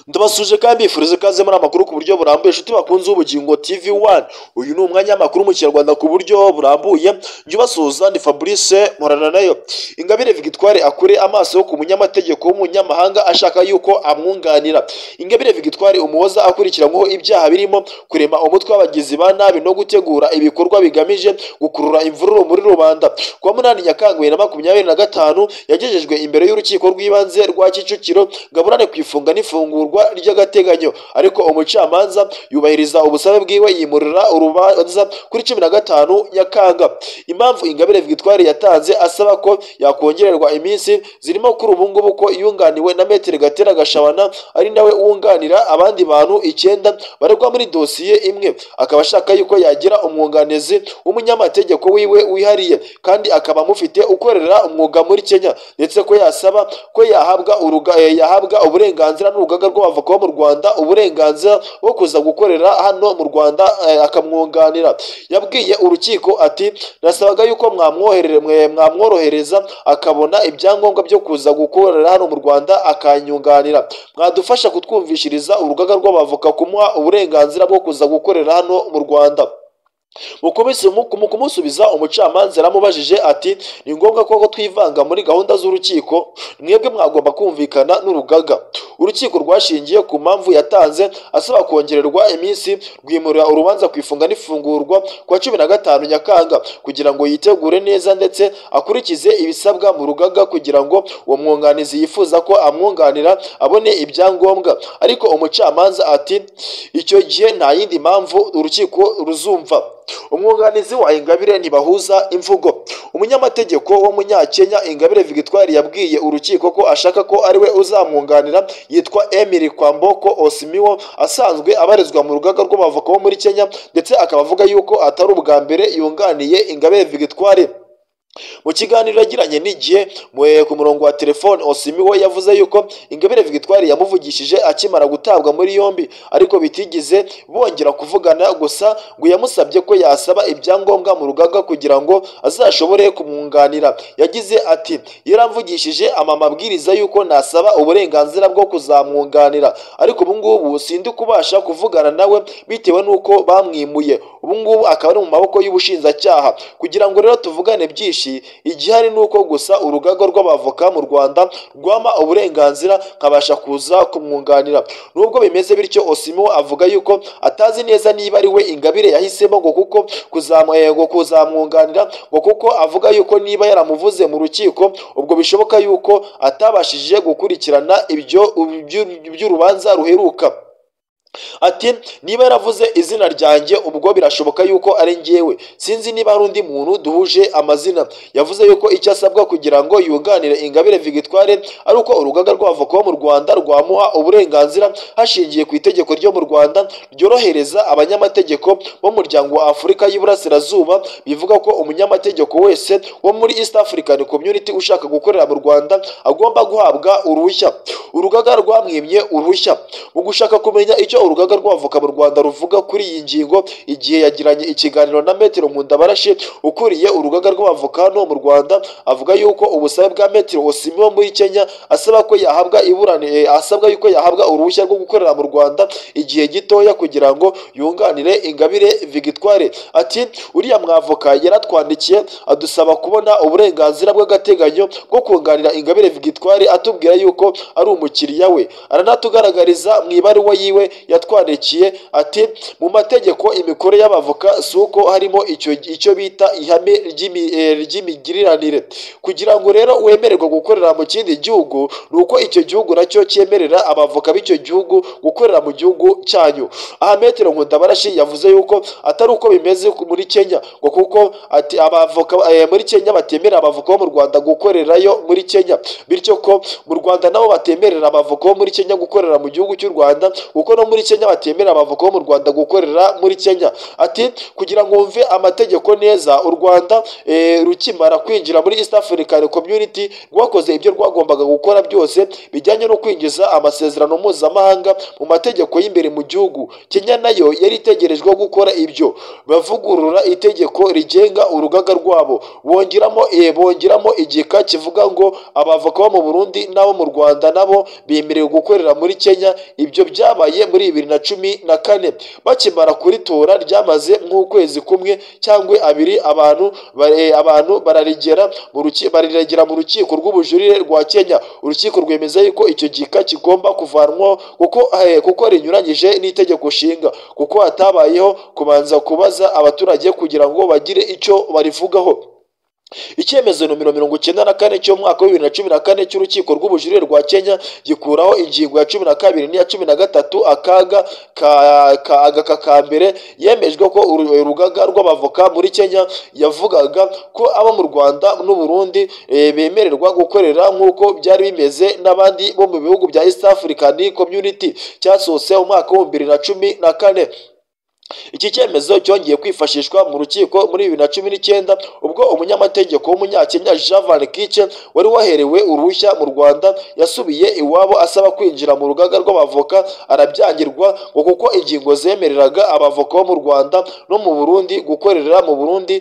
Ndabasuje kandi mbifuriza ikaze muri amakuru ku buryo burambuye inshuti bakunze ubugingo TV1. Uyu ni umwanya w'amakuru mu Kinyarwanda ku buryo burambuye. Njye ubasuhuza ni Fabrice Mporana nayo. Ingabire Victoire akure amaso ku munyamategeko w'umunyamahanga ashaka yuko amwunganira. Ingabire Victoire umuhoza akurikiranyweho ibyaha birimo kurema umutwe w'abagizi ba nabi no gutegura ibikorwa bigamije gukurura imvururu muri rubanda. Kuwa 8 Nyakanga 2025 yagejejwe imbere y'urukiko rw'ibanze rwa Kicukiro gaburane kwifunga n'ifungurwa ry'agateganyo, ariko umucamanza yubahiriza ubusabe bwiwe yimurira urubanza kuri 15 Nyakanga. Impamvu Ingabire Victoire yatanze asaba ko yakongererwa iminsi zirimo kuri ubu ngubu ko yunganiwe na Maître Gatera Gashabana ari nawe wunganira abandi bantu 9 baregwa muri dosiye imwe, akaba ashaka yuko yagira umwunganizi w'umunyamategeko wiwe wihariye kandi akaba mufite ukorera umwuga muri Kenya, ndetse ko yasaba ko yahabwa uburenganzira n'urugaga rw'abavoka bo mu Rwanda uburenganzira bwo kuza gukorera hano mu Rwanda akamwunganira. Yabwiye urukiko ati nasabaga yuko mwamworohereza akabona ibyangombwa byo kuza gukorera hano mu Rwanda akanyunganira, mwadufasha kutwumvishiriza urugaga rw'abavoka kumuha uburenganzira bwo kuza gukorera hano mu Rwanda. Mu kumusubiza umucamanza yaramubajije ati ni ngombwa ko twivanga muri gahunda z'urukiko, mwebwe mwagomba kumvikana n'urugaga. Urukiko rwashingiye ku mpamvu yatanze asaba kongererwa iminsi rwimurira urubanza kwifunga n'ifungurwa kwa 15 Nyakanga kugira ngo yitegure neza ndetse akurikize ibisabwa mu rugaga kugira ngo uwo mwunganizi yifuza ko amwunganira abone ibyangombwa. Ariko umucamanza ati icyo gihe nta yindi mpamvu urukiko ruzumva. Umwunganizi wa Ingabire ntibahuza imvugo. Umunyamategeko w'umunyakenya Ingabire Victoire yabwiye urukiko ko ashaka ko ariwe uzamwunganira, yitwa Emily Kwamboko Osimiwo, asanzwe abarizwa mu rugaga rw'abavoka bo muri Kenya, ndetse akaba avuga yuko atari ubwa mbere yunganiye Ingabire Victoire. Mu kiganiro yagiranye n'igihe ku murongo wa telefone, Osimiwo yavuze yuko Ingabire Victoire yamuvugishije akimara gutabwa muri yombi, ariko bitigeze bongera kuvugana, gusa ngo yamusabye ko yasaba ibyangombwa mu rugaga kugira ngo azashobore kumwunganira. Yagize ati yaramvugishije amabwiriza yuko nasaba uburenganzira bwo kuzamwunganira, ariko ubu ngubu sindi kubasha kuvugana nawe bitewe n'uko bamwimuye. Ubu ngubu akaba ari mu maboko y'ubushinjacyaha. Kugira ngo rero tuvugane byinshi, igihari nuko gusa urugaga rw'abavoka mu Rwanda rwama uburenganzira nkabasha kuza kumwunganira. Nubwo bimeze bityo, Osimo avuga yuko atazi neza niba ari we Ingabire yahisemo ngo kuko kuzamwunganira, ngo kuko avuga yuko niba yaramuvuze mu rukiko ubwo bishoboka yuko atabashije gukurikirana ibyo by'urubanza ruheruka. Ati niba yaravuze izina ryanjye ubwo birashoboka yuko ari njyewe, sinzi niba hari undi muntu duhuje amazina. Yavuze yuko icyo asabwa kugira ngo yunganire Ingabire Victoire ari uko urugaga rw'abavoka bo mu Rwanda rwamuha uburenganzira hashingiye ku itegeko ryo mu Rwanda ryorohereza abanyamategeko bo mu muryango wa Afurika y'Iburasirazuba, bivuga ko umunyamategeko wese wo muri East African Community ushaka gukorera mu Rwanda agomba guhabwa uruhushya. Urugaga rwamwimye uruhushya. Mu gushaka kumenya icyo urugaga rw'abavoka mu Rwanda ruvuga kuri iyi ngingo, igihe yagiranye ikiganiro na Maître Nkundabarashi ukuriye urugaga rw'abavoka hano mu Rwanda, avuga yuko ubusabe bwa Maître Osimiwo muri Kenya asaba ko yahabwa asabwa yuko yahabwa uruhushya rwo gukorera mu Rwanda igihe gitoya kugira ngo yunganire Ingabire Victoire. Ati uriya mwavoka yaratwandikiye adusaba kubona uburenganzira bw'agateganyo bwo kunganira Ingabire Victoire, atubwira yuko ari umukiriya we. Aranatugaragariza mu ibaruwa yiwe yatwandikiye ati mu mategeko imikorere y'abavoka si uko harimo icyo bita ihame ry'imigiriranire. Kugira ngo rero wemererwe gukorera mu kindi gihugu nuko icyo gihugu nacyo cyemerera abavoka b'icyo gihugu gukorera mu gihugu cyanyu. Aha Maître Nkundabarashi yavuze yuko atari uko bimeze muri Kenya, ngo kuko ati abavoka muri Kenya batemerera abavoka bo mu Rwanda gukorerayo muri Kenya, bityo ko mu Rwanda nabo batemerera abavoka bo muri Kenya gukorera mu gihugu cy'u Rwanda, kuko no muri muri Kenya batemera abavoka bo mu Rwanda gukorera muri Kenya. Ati kugira ngo wumve amategeko neza, u Rwanda rukimara kwinjira muri East African Community rwakoze ibyo rwagombaga gukora byose bijyanye no kwinjiza amasezerano mpuzamahanga mu mategeko y'imbere mu gihugu. Kenya nayo yari itegerejwe gukora ibyo, bavugurura itegeko rigenga urugaga rwabo, bongeramo igika kivuga ngo abavoka bo mu Burundi n'abo mu Rwanda nabo bemerewe gukorera muri Kenya. Ibyo byabaye muri 2014. Bakimara kuritora ryamaze nk'ukwezi kumwe cyangwa abiri, abantu bararegera mu rukiko rw'ubujurire rwa Kenya. Urukiko rwemeza yuko icyo gika kigomba kuvanwaho kuko rinyuranyije n'itegeko nshinga, kuko hatabayeho kubanza kubaza abaturage kugira ngo bagire icyo barivugaho. Icyemezo nomero 94 cyo mwaka wa 2014 cy'urukiko rw'ubujurire rwa Kenya gikuraho ingingo ya 12 n'iya 13 agaka ka mbere. Yemejwe ko urugaga rw'abavoka muri Kenya yavugaga ko abo mu Rwanda n'u Burundi bemererwa gukorera nk'uko byari bimeze n'abandi bo mu bihugu bya East African Community, cyasohotse mu mwaka wa 2014. Iki cyemezo cyongeye kwifashishwa mu rukiko muri 2019 ubwo umunyamategeko w'umunyakenya Javan Kiche wari waherewe uruhushya mu Rwanda yasubiye iwabo asaba kwinjira mu rugaga rw'abavoka, arabyangirwa ngo kuko ingingo zemereraga abavoka bo mu Rwanda no mu Burundi gukorera mu Burundi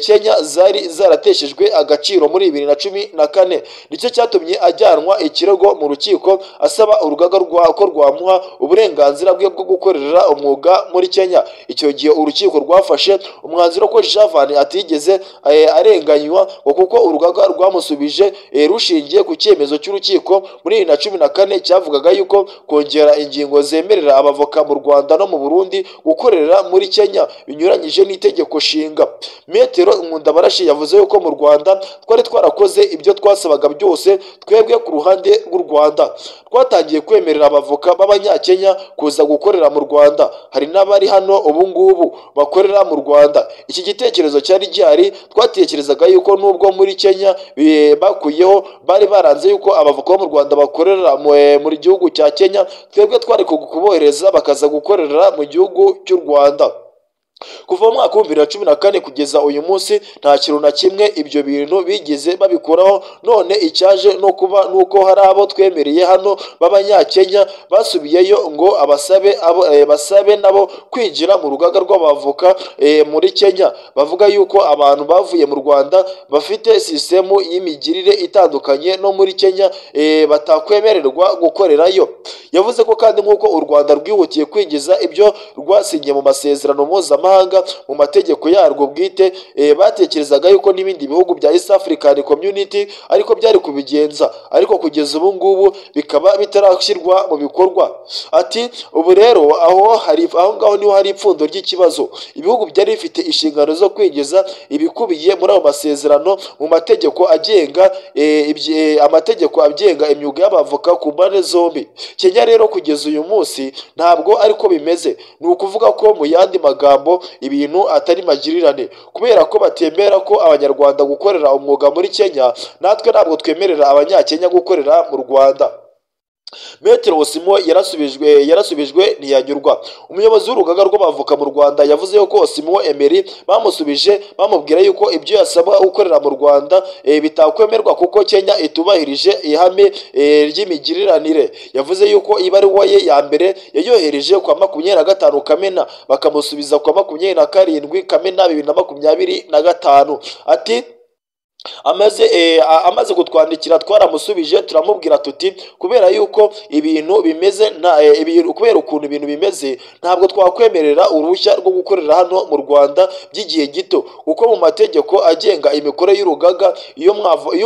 Kenya zari zarateshejwe agaciro muri 2014. Nicyo cyatumye ajyanwa ikirego mu rukiko asaba urugaga ko rwamuha uburenganzira bwe bwo gukorera umwuga muri Kenya. Icyo gihe urukiko rwafashe umwanzuro ko Javan atigeze arenganywa kuko urugaga rwamusubije rushingiye ku cyemezo cy'urukiko muri 2014 cyavugaga yuko kongera ingingo zemerera abavoka mu Rwanda no mu Burundi gukorera muri Kenya binyuranyije n'itegeko nshinga. Metero Nkundabarashi yavuze yuko mu Rwanda twari twarakoze ibyo twasabaga byose. Twebwe ku ruhande rw'u Rwanda twatangiye kwemerera abavoka b'abanyakenya kuza gukorera mu Rwanda. Hari n'abari hano ubu ngubu bakorera mu Rwanda. Iki gitekerezo cyari gihari. Twatekerezaga yuko nubwo muri Kenya bakuyeho bari baranze yuko abavoka bo mu Rwanda bakorera muri gihugu cya Kenya, twebwe twari kubohereza bakaza gukorera mu gihugu cy'u Rwanda. Kuva mu mwaka wa 2014 kugeza uyu munsi nta kintu na kimwe ibyo bintu bigeze babikoraho. None icyaje no kuba nuko hari abo twemereye hano b'abanyakenya basubiyeyo ngo basabe nabo kwinjira mu rugaga rw'abavoka muri Kenya. Bavuga yuko abantu bavuye mu Rwanda bafite sistemu y'imigirire itandukanye no muri Kenya batakwemererwa gukorerayo. Yavuze ko kandi nk'uko u Rwanda rwihutiye kwinjiza ibyo rwasinye mu masezerano mpuzamahanga mu mategeko yarwo bwite, batekerezaga yuko n'ibindi bihugu bya East African Community ariko byari kubigenza, ariko kugeza ubu ngubu bikaba bitarashyirwa mu bikorwa. Ati ubu rero aho ngaho niho hari ipfundo ry'ikibazo. Ibihugu byari bifite inshingano zo kwinjiza ibikubiye muri ayo masezerano mu mategeko agenga imyuga y'abavoka ku mpande zombi. Kenya rero kugeza uyu munsi ntabwo ariko bimeze. Ni ukuvuga ko mu yandi magambo ibintu atari magirirane, kubera ko batemera ko abanyarwanda gukorera umwuga muri Kenya, natwe ntabwo twemerera abanyakenya gukorera mu Rwanda. Metero Osimo yarasubijwe ntiyanyurwa. Umuyobozi w'urugaga rw'abavoka mu Rwanda yavuze ko Osimo Emery bamusubije bamubwira yuko ibyo yasabwa gukorera mu Rwanda bitakwemerwa kuko Kenya itubahirije ihame ry'imigiriranire. Yavuze yuko ibaruwa ye ya mbere yayohereje kwa 25 Kamena bakamusubiza kwa 27 Kamena 2025. Ati amaze kutwandikira twaramusubije turamubwira tuti kubera yuko ibintu bimeze kubera ukuntu ibintu bimeze ntabwo twakwemerera uruhushya rwo gukorera hano mu Rwanda by'igihe gito, kuko mu mategeko agenga imikorere y'urugaga iyo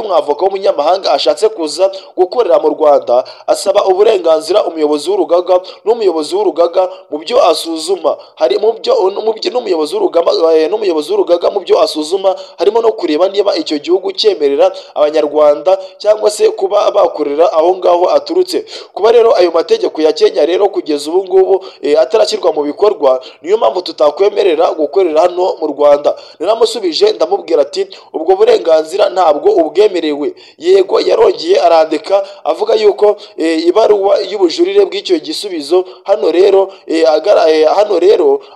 umwavoka w'umunyamahanga ashatse kuza gukorera mu Rwanda asaba uburenganzira umuyobozi w'urugaga, n'umuyobozi w'urugaga mu byo asuzuma n'umuyobozi w'urugaga mu byo asuzuma harimo no kureba niba icyo gihugu cyemerera abanyarwanda cyangwa se kuba bakorera aho ngaho aturutse. Kuba rero ayo mategeko ya Kenya rero kugeza ubu ngubu atarashyirwa mu bikorwa, niyo mpamvu tutakwemerera gukorera hano mu Rwanda. Naramusubije ndamubwira ati ubwo burenganzira ntabwo ubwemerewe. Yego yarongeye arandika avuga yuko ibaruwa y'ubujurire bw'icyo gisubizo hano rero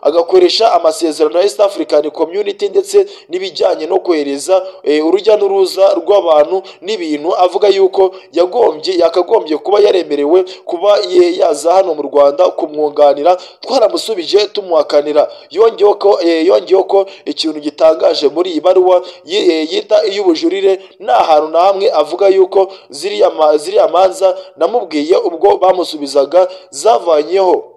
agakoresha amasezerano ya East African Community ndetse n'ibijyanye no kohereza urujya n'uruza rw'abantu n'ibintu, avuga yuko yakagombye kuba yaremerewe kuba yaza hano mu Rwanda kumwunganira. Twaramusubije tumuhakanira. Yongeyeho ko ikintu gitangaje muri iyi baruwa yita iy'ubujurire nta hantu na hamwe avuga yuko ziriya manza namubwiye ubwo bamusubizaga zavanyeho.